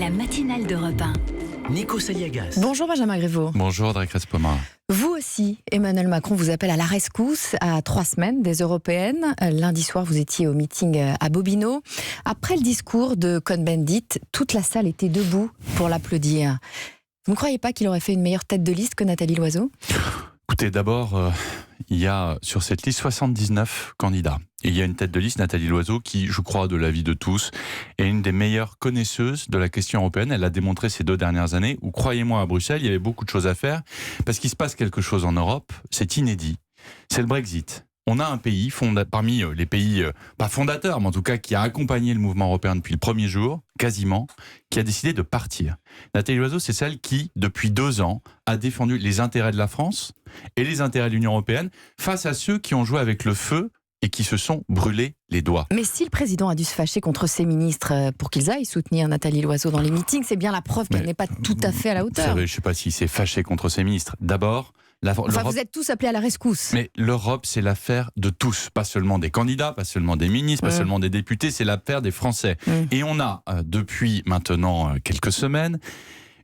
La matinale d'Europe 1. Nico Saliagas. Bonjour Benjamin Griveaux. Bonjour Audrey Crespomar. Vous aussi, Emmanuel Macron vous appelle à la rescousse à 3 semaines des Européennes. Lundi soir, vous étiez au meeting à Bobino. Après le discours de Cohn-Bendit, toute la salle était debout pour l'applaudir. Vous ne croyez pas qu'il aurait fait une meilleure tête de liste que Nathalie Loiseau ? Écoutez, d'abord, il y a sur cette liste 79 candidats. Et il y a une tête de liste, Nathalie Loiseau, qui, je crois, de l'avis de tous, est une des meilleures connaisseuses de la question européenne. Elle l'a démontré ces 2 dernières années, où, croyez-moi, à Bruxelles, il y avait beaucoup de choses à faire, parce qu'il se passe quelque chose en Europe, c'est inédit. C'est le Brexit. On a un pays, parmi les pays, pas fondateurs, mais en tout cas qui a accompagné le mouvement européen depuis le premier jour, quasiment, qui a décidé de partir. Nathalie Loiseau, c'est celle qui, depuis 2 ans, a défendu les intérêts de la France et les intérêts de l'Union européenne face à ceux qui ont joué avec le feu et qui se sont brûlés les doigts. Mais si le président a dû se fâcher contre ses ministres pour qu'ils aillent soutenir Nathalie Loiseau dans les meetings, c'est bien la preuve qu'elle n'est pas tout à fait à la hauteur. Vous savez, je ne sais pas s'il s'est fâché contre ses ministres. D'abord, vous êtes tous appelés à la rescousse. Mais l'Europe, c'est l'affaire de tous, pas seulement des candidats, pas seulement des ministres, pas seulement des députés, c'est l'affaire des Français. Et on a, depuis maintenant quelques semaines,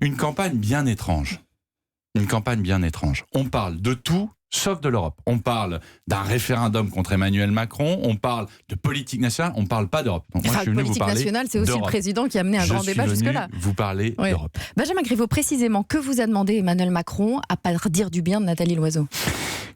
une campagne bien étrange. Une campagne bien étrange. On parle de tout, sauf de l'Europe. On parle d'un référendum contre Emmanuel Macron, on parle de politique nationale, on ne parle pas d'Europe. Donc, moi, je suis venu vous parler nationale, c'est aussi le président qui a mené un grand débat jusque-là. Vous parlez d'Europe. Benjamin Griveaux, précisément, que vous a demandé Emmanuel Macron à pas dire du bien de Nathalie Loiseau ?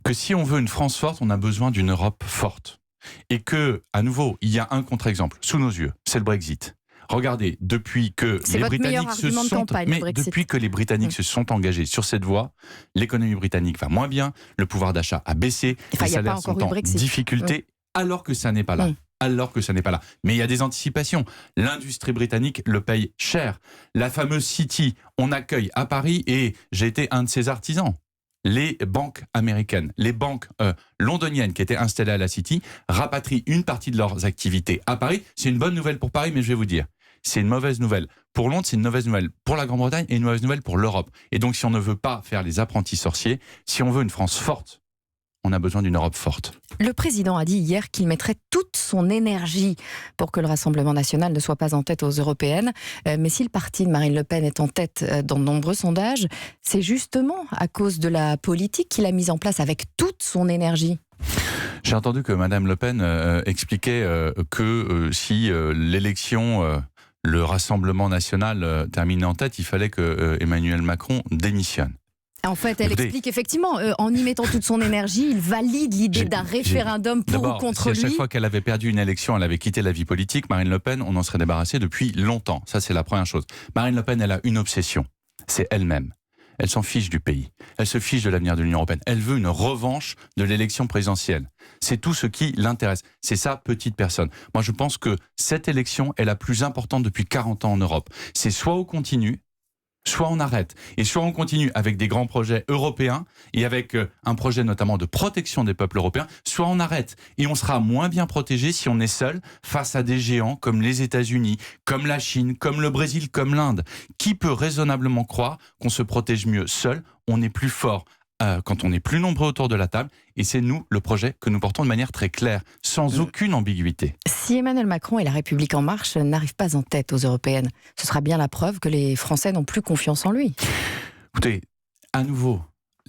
Que si on veut une France forte, on a besoin d'une Europe forte. Et que, à nouveau, il y a un contre-exemple sous nos yeux, c'est le Brexit. Regardez, depuis que les Britanniques se sont engagés sur cette voie, l'économie britannique va moins bien, le pouvoir d'achat a baissé, les salaires sont en difficulté, alors que ça n'est pas là. Mais il y a des anticipations. L'industrie britannique le paye cher. La fameuse City, on accueille à Paris, et j'ai été un de ses artisans. Les banques américaines, les banques londoniennes qui étaient installées à la City rapatrient une partie de leurs activités à Paris. C'est une bonne nouvelle pour Paris, mais je vais vous dire, c'est une mauvaise nouvelle. Pour Londres, c'est une mauvaise nouvelle pour la Grande-Bretagne et une mauvaise nouvelle pour l'Europe. Et donc, si on ne veut pas faire les apprentis sorciers, si on veut une France forte, on a besoin d'une Europe forte. Le président a dit hier qu'il mettrait toute son énergie pour que le Rassemblement national ne soit pas en tête aux européennes. Mais si le parti de Marine Le Pen est en tête dans de nombreux sondages, c'est justement à cause de la politique qu'il a mise en place avec toute son énergie. J'ai entendu que Madame Le Pen expliquait que si l'élection, le Rassemblement national terminait en tête, il fallait que Emmanuel Macron démissionne. En fait, elle explique effectivement, en y mettant toute son énergie, il valide l'idée d'un référendum pour ou contre lui. À chaque fois qu'elle avait perdu une élection, elle avait quitté la vie politique, Marine Le Pen, on en serait débarrassé depuis longtemps. Ça, c'est la première chose. Marine Le Pen, elle a une obsession, c'est elle-même. Elle s'en fiche du pays. Elle se fiche de l'avenir de l'Union européenne. Elle veut une revanche de l'élection présidentielle. C'est tout ce qui l'intéresse. C'est sa petite personne. Moi, je pense que cette élection est la plus importante depuis 40 ans en Europe. C'est soit on continue, soit on arrête. Et soit on continue avec des grands projets européens et avec un projet notamment de protection des peuples européens, soit on arrête. Et on sera moins bien protégé si on est seul face à des géants comme les États-Unis, comme la Chine, comme le Brésil, comme l'Inde. Qui peut raisonnablement croire qu'on se protège mieux seul ? On est plus fort quand on est plus nombreux autour de la table. Et c'est nous, le projet, que nous portons de manière très claire, sans aucune ambiguïté. Si Emmanuel Macron et la République En Marche n'arrivent pas en tête aux européennes, ce sera bien la preuve que les Français n'ont plus confiance en lui. Écoutez, à nouveau,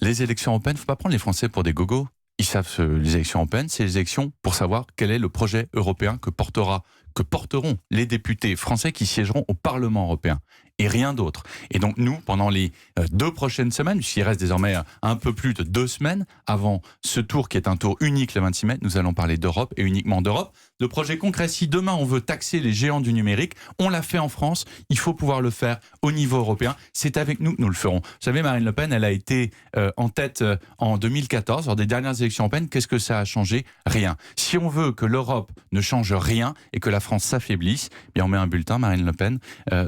les élections européennes, il ne faut pas prendre les Français pour des gogos. Ils savent les élections européennes, c'est les élections pour savoir quel est le projet européen que porteront les députés français qui siégeront au Parlement européen. Et rien d'autre. Et donc nous, pendant les 2 prochaines semaines, puisqu'il reste désormais un peu plus de 2 semaines avant ce tour qui est un tour unique le 26 mai, nous allons parler d'Europe et uniquement d'Europe, de projets concrets. Si demain on veut taxer les géants du numérique, on l'a fait en France, il faut pouvoir le faire au niveau européen. C'est avec nous que nous le ferons. Vous savez, Marine Le Pen, elle a été en tête en 2014, lors des dernières élections européennes. Qu'est-ce que ça a changé ? Rien. Si on veut que l'Europe ne change rien et que la France s'affaiblisse, eh bien on met un bulletin Marine Le Pen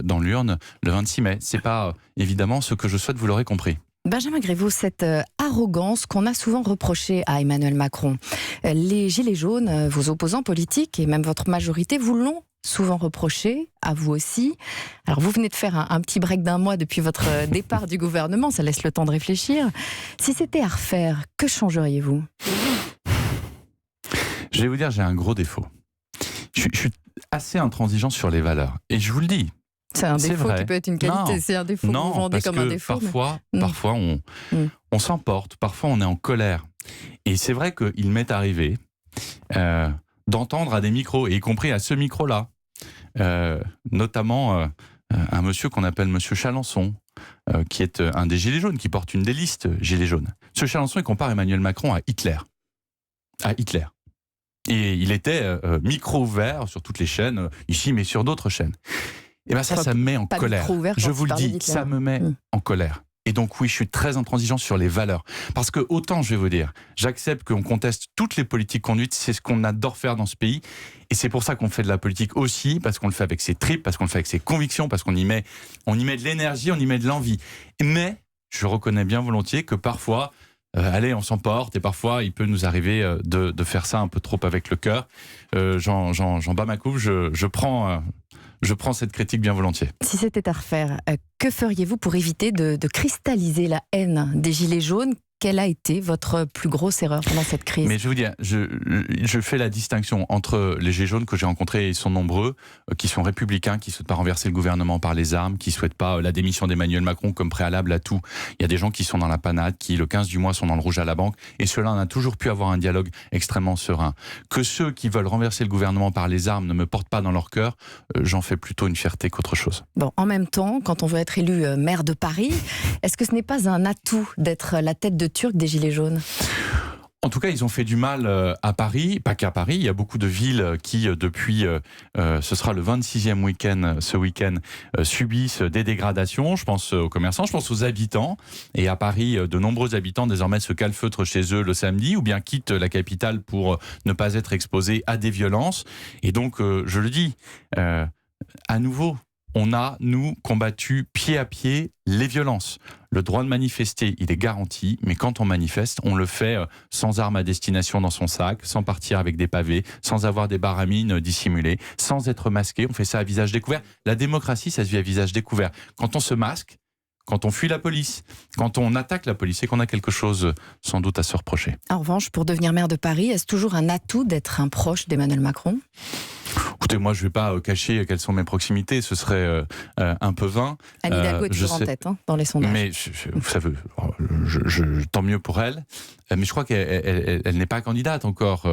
dans l'urne le 26 mai. C'est pas évidemment ce que je souhaite, vous l'aurez compris. Benjamin Griveaux, cette arrogance qu'on a souvent reprochée à Emmanuel Macron, les Gilets jaunes, vos opposants politiques et même votre majorité vous l'ont souvent reproché, à vous aussi. Alors vous venez de faire un petit break d'1 mois depuis votre départ du gouvernement, ça laisse le temps de réfléchir. Si c'était à refaire, que changeriez-vous ? Je vais vous dire, j'ai un gros défaut. Je suis assez intransigeant sur les valeurs. Et je vous le dis, C'est un C'est défaut vrai. qui peut être une qualité. Non. C'est un défaut que vous Non, vendez parce comme un que défaut. parfois on s'emporte, parfois on est en colère. Et c'est vrai qu'il m'est arrivé d'entendre à des micros, et y compris à ce micro-là, notamment un monsieur qu'on appelle Monsieur Chalençon, qui est un des Gilets jaunes, qui porte une des listes Gilets jaunes. Ce Chalençon, il compare Emmanuel Macron à Hitler. À Hitler. Et il était micro ouvert sur toutes les chaînes, ici, mais sur d'autres chaînes. Et bien ça me met en pas colère. micro ouvert Je quand vous tu le parlais dis, d'Hitler. ça me met en colère. Et donc oui, je suis très intransigeant sur les valeurs. Parce que autant, je vais vous dire, j'accepte qu'on conteste toutes les politiques conduites, c'est ce qu'on adore faire dans ce pays. Et c'est pour ça qu'on fait de la politique aussi, parce qu'on le fait avec ses tripes, parce qu'on le fait avec ses convictions, parce qu'on y met de l'énergie, on y met de l'envie. Mais je reconnais bien volontiers que parfois, allez, on s'emporte, et parfois il peut nous arriver de faire ça un peu trop avec le cœur. J'en bats ma coupe, je prends cette critique bien volontiers. Si c'était à refaire, que feriez-vous pour éviter de cristalliser la haine des Gilets jaunes ? Quelle a été votre plus grosse erreur pendant cette crise ? Mais je vais vous dire, je fais la distinction entre les Gilets jaunes que j'ai rencontrés, ils sont nombreux, qui sont républicains, qui ne souhaitent pas renverser le gouvernement par les armes, qui ne souhaitent pas la démission d'Emmanuel Macron comme préalable à tout. Il y a des gens qui sont dans la panade, qui le 15 du mois sont dans le rouge à la banque, et ceux-là, on a toujours pu avoir un dialogue extrêmement serein. Que ceux qui veulent renverser le gouvernement par les armes ne me portent pas dans leur cœur, j'en fais plutôt une fierté qu'autre chose. Bon, en même temps, quand on veut être élu maire de Paris, est-ce que ce n'est pas un atout d'être la tête de turc des Gilets jaunes ? En tout cas, ils ont fait du mal à Paris, pas qu'à Paris. Il y a beaucoup de villes qui, depuis, ce sera le 26e week-end, ce week-end, subissent des dégradations. Je pense aux commerçants, je pense aux habitants. Et à Paris, de nombreux habitants désormais se calfeutrent chez eux le samedi ou bien quittent la capitale pour ne pas être exposés à des violences. Et donc, je le dis, à nouveau, on a, nous, combattu pied à pied les violences. Le droit de manifester, il est garanti, mais quand on manifeste, on le fait sans armes à destination dans son sac, sans partir avec des pavés, sans avoir des baramines dissimulées, sans être masqué. On fait ça à visage découvert. La démocratie, ça se vit à visage découvert. Quand on se masque, quand on fuit la police, quand on attaque la police, c'est qu'on a quelque chose sans doute à se reprocher. En revanche, pour devenir maire de Paris, est-ce toujours un atout d'être un proche d'Emmanuel Macron ? Écoutez, moi, je ne vais pas cacher quelles sont mes proximités, ce serait un peu vain. Anne Hidalgo est toujours en tête dans les sondages. Mais vous savez, tant mieux pour elle. Mais je crois qu'elle n'est pas candidate encore.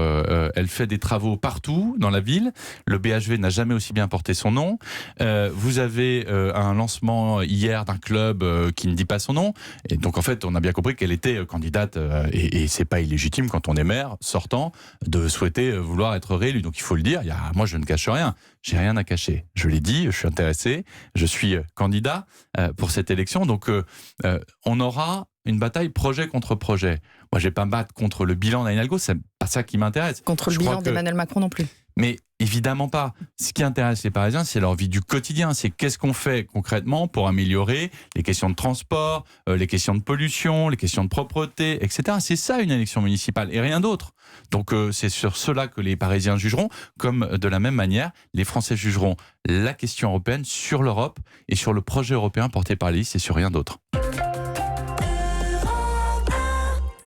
Elle fait des travaux partout dans la ville. Le BHV n'a jamais aussi bien porté son nom. Vous avez un lancement hier d'un club qui ne dit pas son nom. Et donc, en fait, on a bien compris qu'elle était candidate. Et c'est pas illégitime quand on est maire, sortant, de souhaiter vouloir être réélu. Donc, il faut le dire. Moi, je ne cache rien. J'ai rien à cacher. Je l'ai dit, je suis intéressé. Je suis candidat pour cette élection. Donc, on aura une bataille projet contre projet. Moi, je ne vais pas me battre contre le bilan d'Anne Hidalgo, c'est pas ça qui m'intéresse. Contre le bilan d'Emmanuel Macron non plus. Mais évidemment pas. Ce qui intéresse les Parisiens, c'est leur vie du quotidien. C'est qu'est-ce qu'on fait concrètement pour améliorer les questions de transport, les questions de pollution, les questions de propreté, etc. C'est ça une élection municipale et rien d'autre. Donc c'est sur cela que les Parisiens jugeront, comme de la même manière, les Français jugeront la question européenne sur l'Europe et sur le projet européen porté par les listes et sur rien d'autre.